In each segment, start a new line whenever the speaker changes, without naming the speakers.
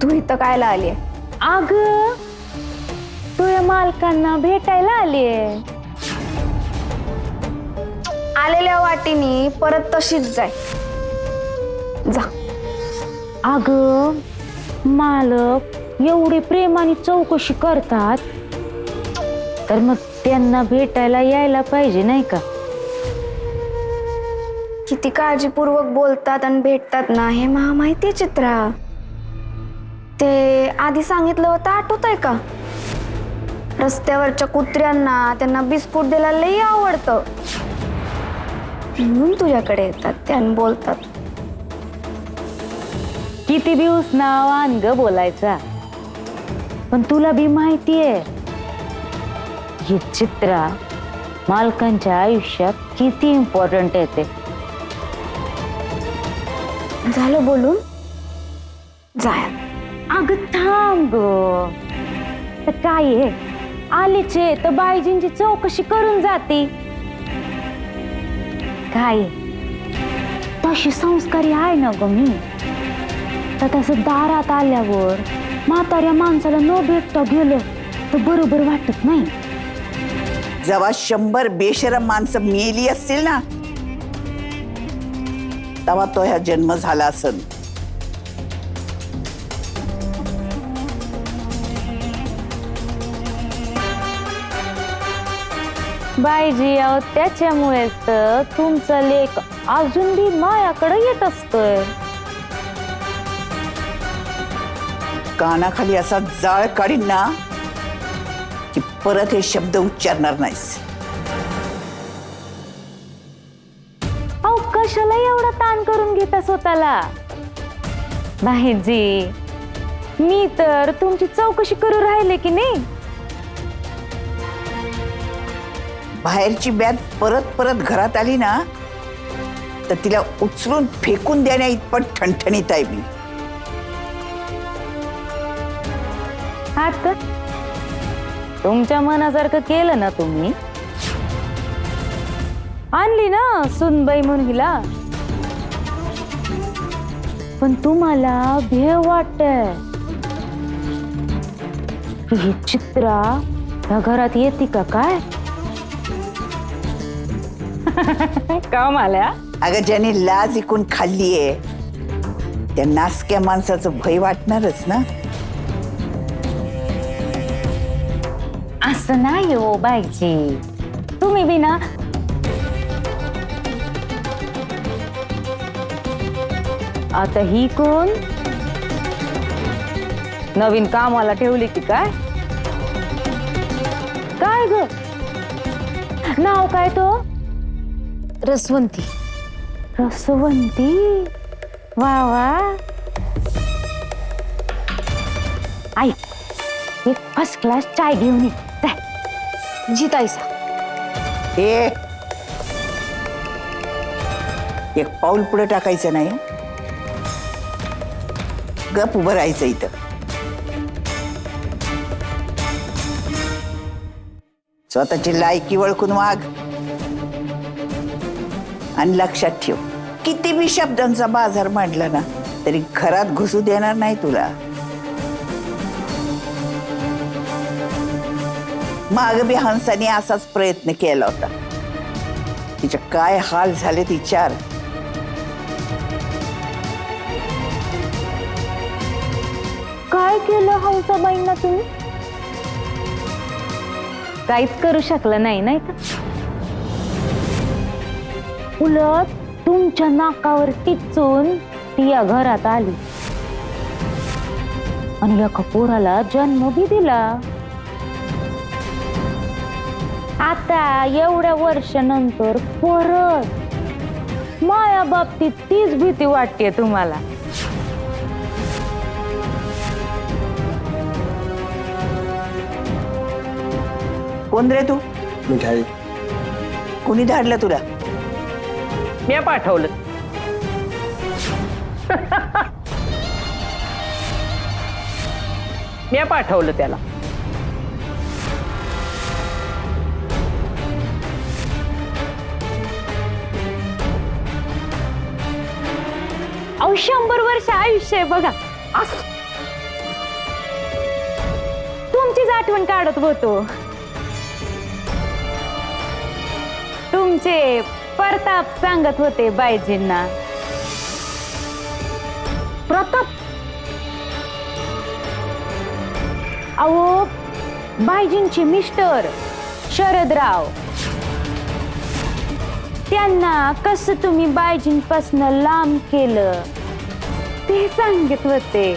तू इथं कायला आली?
अग तुझ्या मालकांना भेटायला आलीये.
आलेल्या वाटीनी परत तशीच जाय. जा.
अग मालक एवढी प्रेमाने चौकशी करतात तर मग त्यांना भेटायला यायला पाहिजे नाही का?
किती काळजीपूर्वक बोलतात आणि भेटतात ना हे मला माहितीये चित्रा. ते आधी सांगितलं होतं आठवतंय का? रस्त्यावरच्या कुत्र्यांना त्यांना बिस्कुट द्यायला लई आवडतं म्हणून तुझ्याकडे येतात ते आणि बोलतात.
किती दिवस नाव आण ग बोलायचा. पण तुला बी माहितीये ही चित्रा मालकांच्या आयुष्यात किती इम्पॉर्टंट आहे ते.
झालं बोलून जाय.
अग थांब ग. तर काय आहे आलीचे तर बाईजींची चौकशी करून जाती. काय तशी संस्कारी आहे ना ग मी. तर तसं दारात आल्यावर म्हाताऱ्या माणसाला न भेटता गेलं तर बरोबर वाटत नाही.
जेव्हा 100 बेशरम माणसं मेली असतील ना तेव्हा तो ह्या जन्म झाला असेल.
बाईजी अहो त्याच्यामुळेच तर तुमचा लेख अजून बी मायाकडे येत असतोय.
कानाखाली असा जाळ काढीन ना की परत हे शब्द उच्चारणार नाहीस.
अहो कशाला एवढा ताण करून घेता स्वतःला. बाईजी मी तर तुमची चौकशी करू राहिले की नाही.
बाहेरची बॅग परत परत घरात आली ना तर तिला उचलून फेकून देण्या इतपत ठणठणीत आहे मी.
आता तुमच्या मनासारखं केलं ना तुम्ही. आणली ना सुनबाई म्हणून हिला. पण तुम्हाला भेव वाटतंय की ही चित्रा या घरात येते का काय? काम आल्या.
अगं ज्याने लाज इकून खाल्लीये त्या नासक्या माणसाचं भय वाटणारच ना.
असं नाही हो बाईजी. तुम्ही बी ना आता ही कोण नवीन कामाला ठेवली की काय? काय ग नाव काय तो?
रसवंती.
रसवंती. वा वा. आई एक फर्स्ट क्लास चाय घेऊन ये.
जितायसा.
हे एक पाऊल पुढे टाकायचं नाही. गप उभं राहायचं इथं. स्वतःची लायकी ओळखून वाग. आणि लक्षात ठेव किती बी शब्दांचा बाजार मांडला ना तरी घरात घुसू देणार नाही तुला. माग बी हंसाने असाच प्रयत्न केला होता. तिचे काय हाल झाले विचार.
काय केलं हंसाबाईंना तुम्ही? काहीच करू शकलं नाही नाही का? उलट तुमच्या नाकावर टिचून ती या घरात आली आणि एका पोराला जन्म बी दिला. आता एवढ्या वर्षानंतर परत माया बाबतीत तीच भीती वाटते तुम्हाला.
कोण रे तू?
मिठाई.
कुणी धाडलं तुला?
मी पाठवलं. मी पाठवलं त्याला.
अहो 100 वर्ष आयुष्य आहे बघा. तुमचीच आठवण काढत होतो. तुमचे प्रताप सांगत होते बाईजींना.
प्रताप?
अहो, बाईजींचे मिस्टर शरदराव, त्यांना कसं तुम्ही बाईजींपासून लांब केलं ते सांगत होते.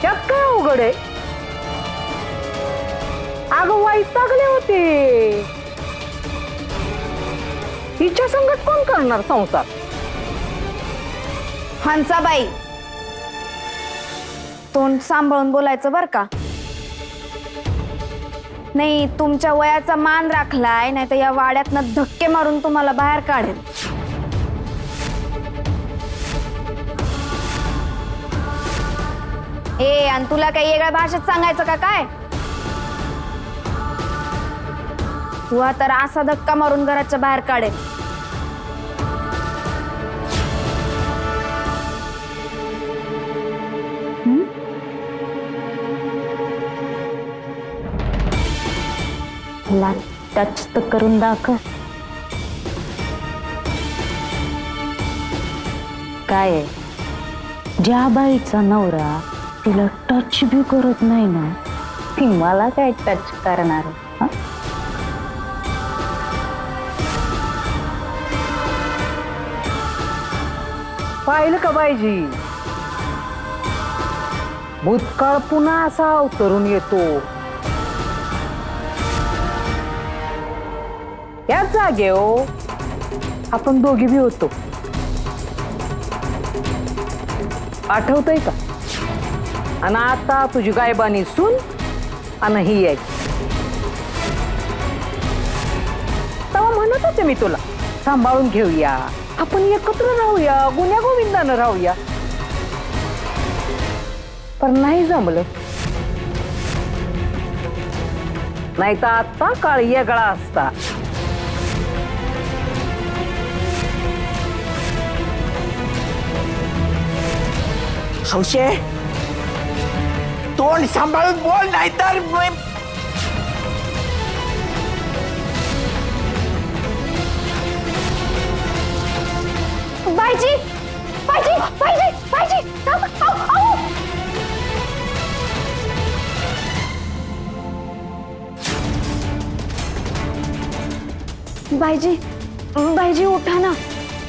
त्यात काय अवघड आहे? अगं वैतागले होते. हिच्या संगत कोण करणार संसार?
हंसाबाई, तोंड सांभाळून बोलायचं बर का. नाही तुमच्या वयाचा मान राखलाय, नाही तर या वाड्यातनं धक्के मारून तुम्हाला बाहेर काढेल. आणि तुला काही वेगळ्या भाषेत सांगायचं का काय? तू तर असा धक्का मारून घराच्या बाहेर काढेल.
टच तर करून दाखव. काय ज्या बाईचा नवरा तिला टच बी करत नाही ना, ती मला काय टच करणार?
पाहिलं का बाईजी? भूतकाळ पुन्हा असा अवतरून येतो. याच जागेवर आपण दोघी बी होतो. आठवतंय का? आणि आता तुझी गायबानी सून आणि ही आहे. तेव्हा म्हणत होते मी तुला, सांभाळून घेऊया, आपण एकत्र राहूया, गुन्ह्या गोविंदानं राहूया. पण नाही जमलं. नाही तर आता काळ वेगळा असता.
हौशे, तोंड सांभाळून बोल, नाहीतर
बाईजी, बाईजी, बाईजी, बाईजी, थांब, आऊ, आऊ. बाईजी, बाईजी उठा ना.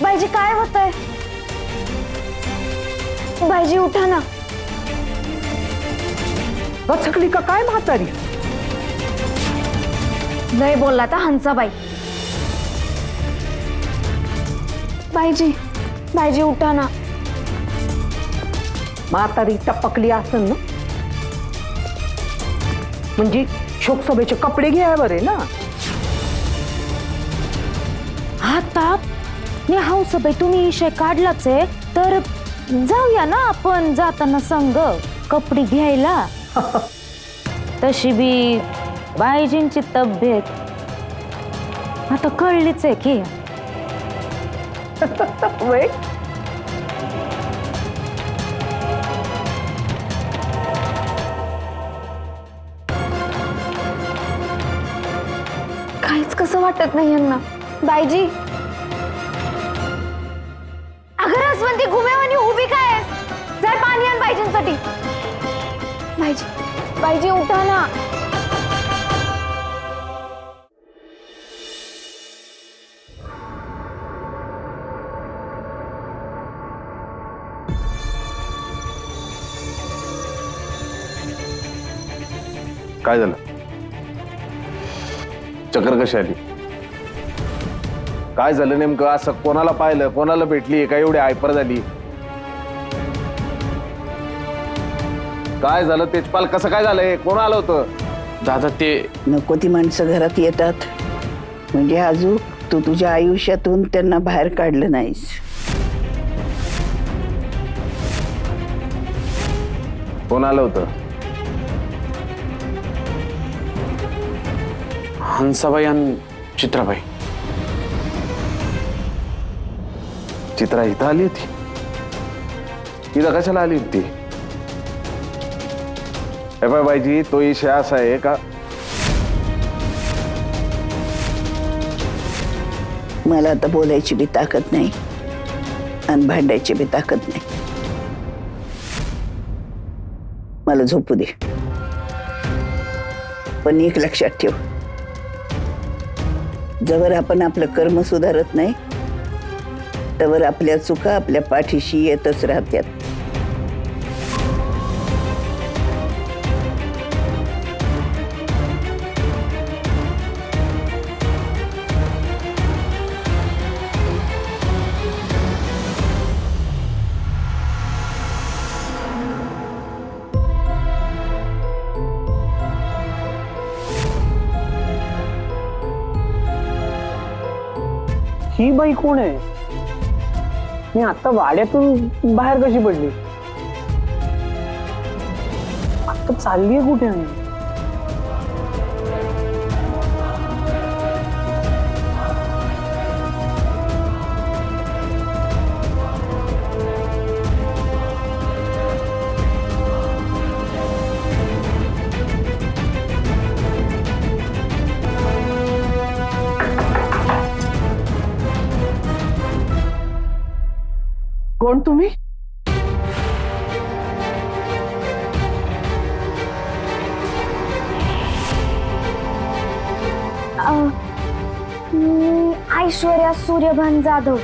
बाईजी काय होतंय? बाईजी उठा ना.
गचकली का काय म्हातारी?
लय बोलला तर हंसाबाई. बाईजी, बाईजी उठा ना.
म्हातारी टपकली असेल ना, म्हणजे शोकसभेचे कपडे घ्या बरे ना.
हा ताप ने हौसबाई तुम्ही विषय काढलाच आहे, तर जाऊया ना आपण जाताना संग कपडे घ्यायला. तशी बी बाईजींची तब्येत आता कळलीच आहे की.
वय
काहीच कसं वाटत नाही यांना. बाईजी, अगर रसवंती घुमेवानी उभी काय जर पाणी आण बाईजींसाठी. बाईजी, बाईजी उठा ना.
काय झालं? चक्कर कशी आली? काय झालं नेमकं? असं कोणाला पाहिलं, कोणाला भेटली, काय एवढी हायपर झाली? काय झालं तेजपाल? कसं काय झालंय? कोण आलं होतं?
दादा ते
नको ती माणसं घरात येतात म्हणजे अजून तू तुझ्या आयुष्यातून त्यांना बाहेर काढलं नाहीस.
कोण आलं होतं?
हंसाबाई आणि चित्राबाई.
चित्रा इथं आली होती? इथं कशाला आली होती ती? हे पाय बाईजी, तो इशय असा आहे का
मला आता बोलायची बी ताकद नाही आणि भांडायची बी ताकद नाही. मला झोपू दे. पण एक लक्षात ठेव, जवळ आपण आपलं कर्म सुधारत नाही तवर आपल्या चुका आपल्या पाठीशी येतच राहत्यात.
ही बाई कोण आहे? मी आता वाड्यातून बाहेर कशी पडली? आता चाललीये कुठे? कोण तुम्ही?
मी ऐश्वर्या सूर्यभान जाधव.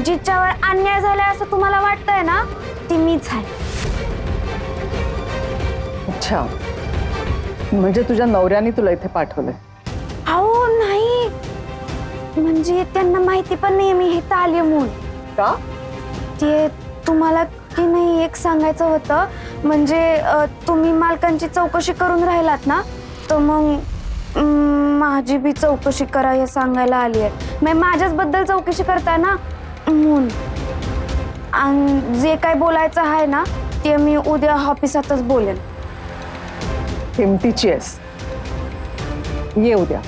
जिच्यावर अन्याय झालाय असं तुम्हाला वाटतंय ना, ती मीच आहे.
अच्छा, म्हणजे तुझ्या नवऱ्याने तुला इथे पाठवलंय?
अहो नाही, म्हणजे त्यांना माहिती पण नाही मी इथं आली म्हणून.
का?
ते तुम्हाला की नाही एक सांगायचं होतं. म्हणजे तुम्ही मालकांची चौकशी करून राहिलात ना, तर मग माझी बी चौकशी करा हे सांगायला आली आहे. मग माझ्याच बद्दल चौकशी करताय ना म्हणून. आणि जे काय बोलायचं आहे ना ते मी उद्या ऑफिसातच बोलेन.
हिमतीची आहेस. ये उद्या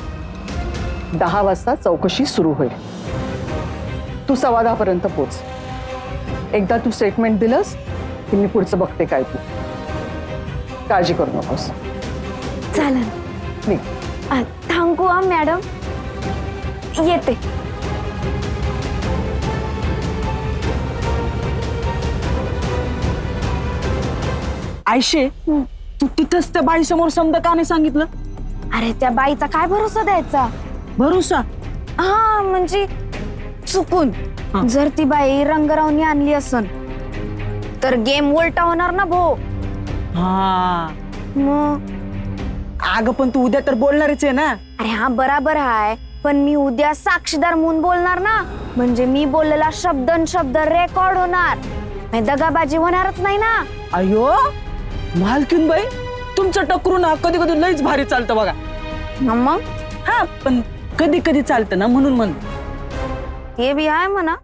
10 वाजता चौकशी सुरू होईल. तू 10:15 पर्यंत पोच. एकदा तू स्टेटमेंट दिलंस की मी पुढचं बघते काय तू. काळजी करू नकोस.
चालेल.
निघ.
Thank you madam. येते.
आयशे, तू तिथंच त्या बाई समोर समजा का नाही सांगितलं?
अरे त्या बाईचा काय भरोसा द्यायचा?
भरोसा?
हा म्हणजे चुकून जर ती बाई रंगरावणी आणली असन तर गेम उलटा होणार ना भो.
हा.
मग
अगं पण तू उद्या तर बोलणारच आहे ना.
अरे हा बराबर आहे, पण मी उद्या साक्षीदार म्हणून बोलणार ना. म्हणजे मी बोललेला शब्द रेकॉर्ड होणार. दगाबाजी होणारच नाही ना.
अयो मालकीन बाई, तुमचं टकरू ना कधी कधी लईच भारी चालतं बघा.
मग
हा पण कधी कधी चालतं ना म्हणून म्हण.
ते बी आहे म्हणा.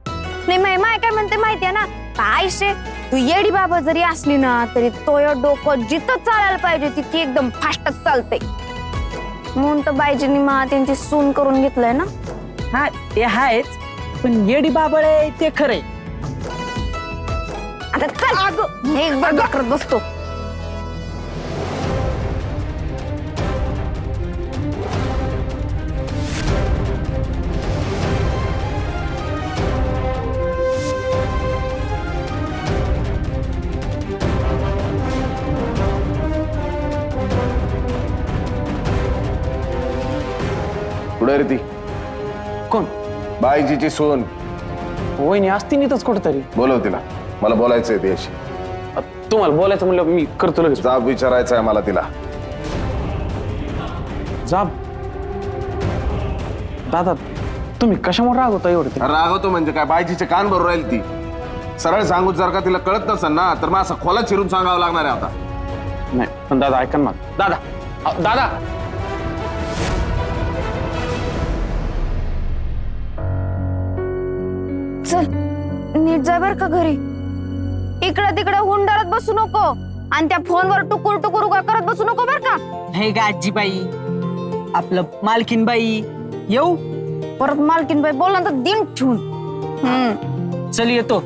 नाही माय काय म्हणते माहितीये ना, आयशे तू येडी बाबा जरी असली ना तरी तो डोकं जिथं चालायला पाहिजे तिथे एकदम फास्टच चालते. म्हणून तर बायजींनी त्यांची सून करून घेतलंय ना.
हा ते आहेच, पण येडी बाबळ आहे ते खरंय.
आता चल हे बघ करत बसतो.
कुठे रे ती?
कोण?
बाईजीची सून.
वहिनी असती इथंच कुठंतरी.
बोलव तिला, मला बोलायचंय त्याशी.
तुम्हाला बोलायचं म्हणलं मी करतो लगेच.
जाब विचारायचा आहे मला तिला.
जाब? दादा तुम्ही कशामुळे रागवता एवढं?
रागवतो म्हणजे काय? बायजीचे कान भरून राहील ती. सरळ सांगू जर का तिला कळत नसेल ना तर मग असं खोला चिरून सांगावं लागणार आहे आता.
नाही पण दादा ऐका ना. दादा दादा
चल नीट जा बर का घरी. इकडं तिकडं हुंडरत बसू नको आणि त्या फोनवर टुकुर टुकुर उगा करत बसू नको बर का.
हे गा आजीबाई, आपलं मालकीन बाई येऊ.
परत मालकीन बाई बोलला तर दिन ठेवून.
चल येतो.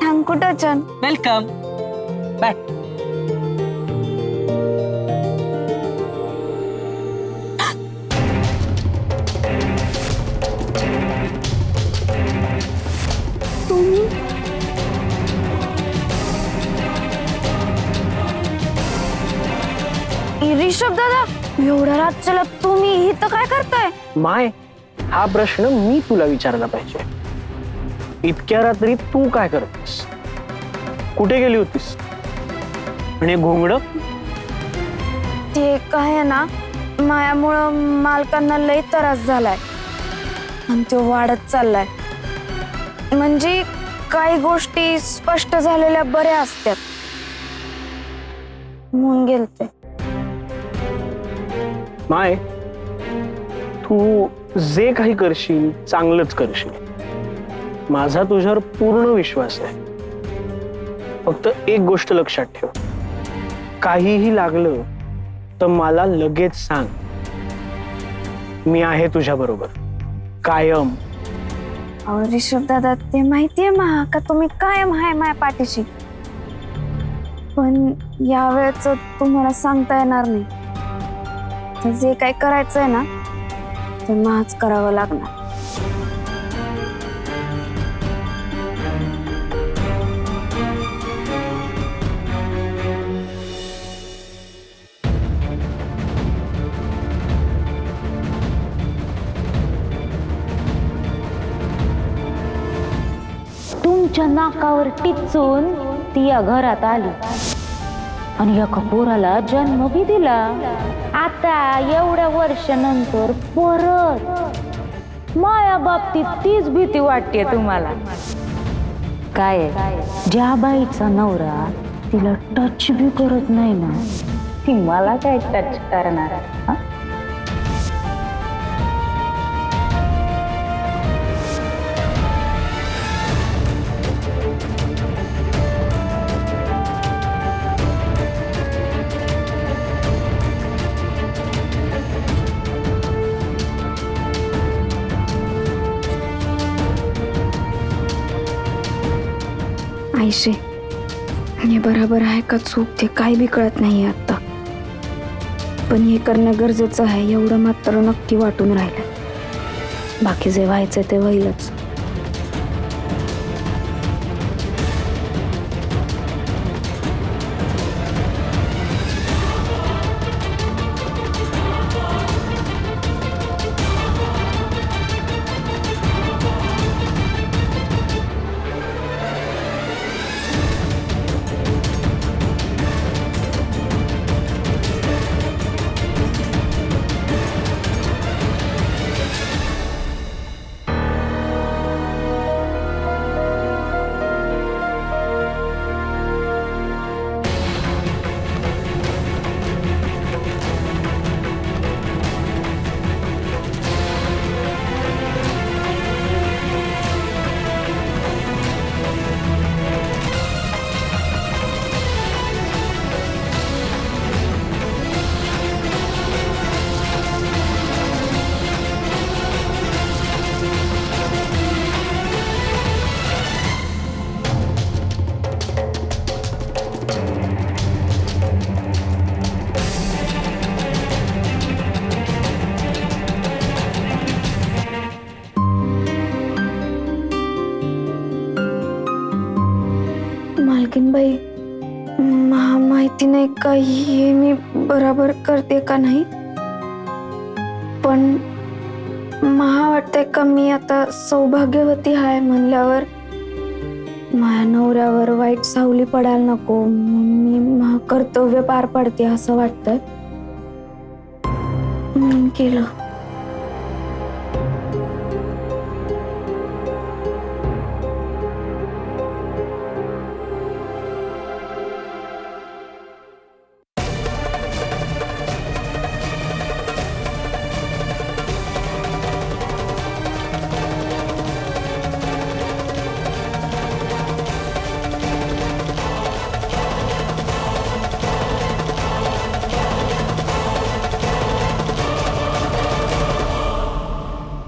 थांब. थँक्यू टचन.
Welcome bye.
ऋषभ दादा, एवढ्या रातच्याला तुम्ही इथं काय करताय?
माय, हा प्रश्न मी तुला विचारला पाहिजे. इतक्या रात्री तू काय करतेस? कुठे गेली होतीस? आणि घोंगड?
ते काय आहे ना, मायामुळं मालकांना लय त्रास झालाय आणि तो वाढत चाललाय. म्हणजे काही गोष्टी स्पष्ट झालेल्या बऱ्या असतात म्हणून गेलते.
माय, तू जे काही करशील चांगलंच करशील. माझा तुझ्यावर पूर्ण विश्वास आहे. फक्त एक गोष्ट लक्षात ठेव, काहीही लागलं तर मला लगेच सांग. मी आहे तुझ्या बरोबर कायम.
अहो ऋषभ दादा, ते माहितीये महा का तुम्ही कायम आहे माझ्या पाठीशी, पण या वेळेच तुम्हाला सांगता येणार नाही. तर जे काही करायचंय ना ते महाच करावं लागणार.
तुमच्या नाकावर टिचून ती या घरात आली आणि एका पोराला जन्म बी दिला. आता एवढ्या वर्षानंतर परत माया बाबतीत तीच भीती वाटते तुम्हाला. काय ज्या बाईचा नवरा तिला टच बी करत नाही ना, ती मला काय टच करणार? हा?
आयशे, हे बरोबर आहे का चूक ते काही बी कळत नाहीये आता, पण हे करणं गरजेचं आहे एवढं मात्र नक्की वाटून राहिलं. बाकी जे व्हायचं ते होईलच. मालकीनबाई, महा माहिती नाही का हे मी बराबर करते का नाही, पण महा वाटतंय का मी आता सौभाग्यवती आहे म्हणल्यावर माझ्या नवऱ्यावर वाईट सावली पडायला नको म्हणून मी महा कर्तव्य पार पाडते असं वाटतंय म्हणून केलं.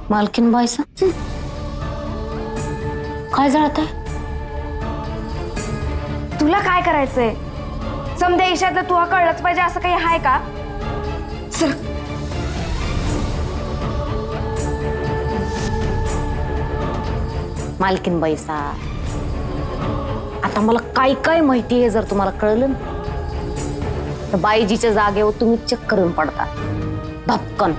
मालकीन बाईसा काय जळत आहे?
तुला काय करायचंय? समजा ईशातलं तुला कळलंच पाहिजे असं काही आहे का? सर
मालकीन बैसा, आता मला काय काय माहिती आहे जर तुम्हाला कळलं ना, तर बाईजीच्या जागेवर तुम्ही चक्कर येऊन पडता धपकन.